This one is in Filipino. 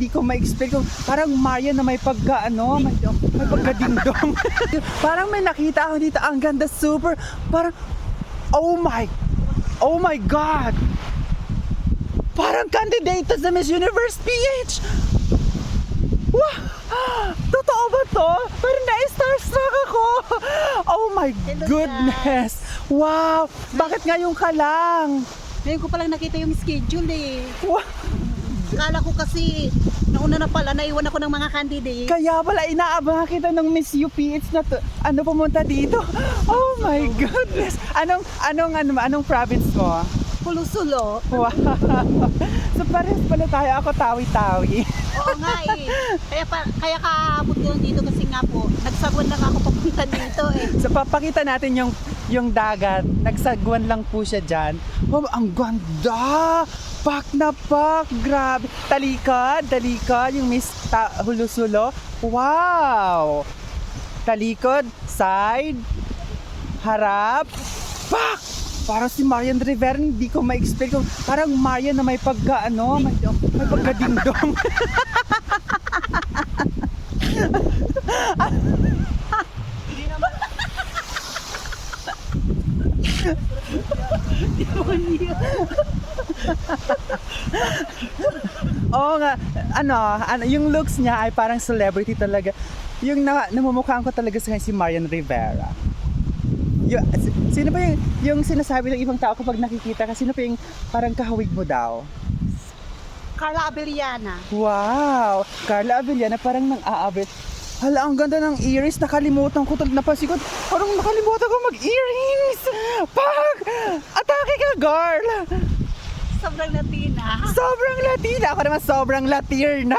hindi ko ma-explain. Parang Maria na may pagka, may pagka-dingdong. Parang may nakita ako dito, ang ganda, super, parang, oh my God! Parang candidate to sa Miss Universe PH! Wow! Totoo ba to? Parang na-starstruck ako! Oh my goodness! Wow! Bakit ngayon ka lang? Ngayon ko palang nakita yung schedule eh. Wow! Kala ko kasi, nauna na pala, naiwan ako ng mga candidate. Kaya pala inaabangan kita ng Miss UPH na to, pumunta dito. Oh my goodness! Anong province mo? Pulusulo. Wow! So parehas pala tayo, ako tawi-tawi. Oo nga eh. Kaya kaabot ko lang dito kasi nga po, nagsagwan lang ako papunta dito eh. So papakita natin yung dagat. Nagsagwan lang po siya dyan. Oh, ang ganda! Pak na pak! Grabe! Talikod, yung Miss Hulusulo. Wow! Talikod, side, harap, pak! Parang si Marian Rivera, hindi ko ma-explain. Parang Marian na may pagka, may pagka-dingdong. Oo nga, yung looks niya ay parang celebrity talaga. Yung namumukhaan ko talaga sa kanya si Marian Rivera. Sino ba yung sinasabi ng ibang tao kapag nakikita ka? Sino pa yung parang kahawig mo daw? Carla Abellana. Wow! Carla Abellana parang nang-aabit. Hala, ang ganda ng earrings. Nakalimutan ko. Napansin ko. Parang nakalimutan ko mag-earrings. Pak! Atake ka, girl! Sobrang Latina. Sobrang Latina. Ako naman sobrang Latina.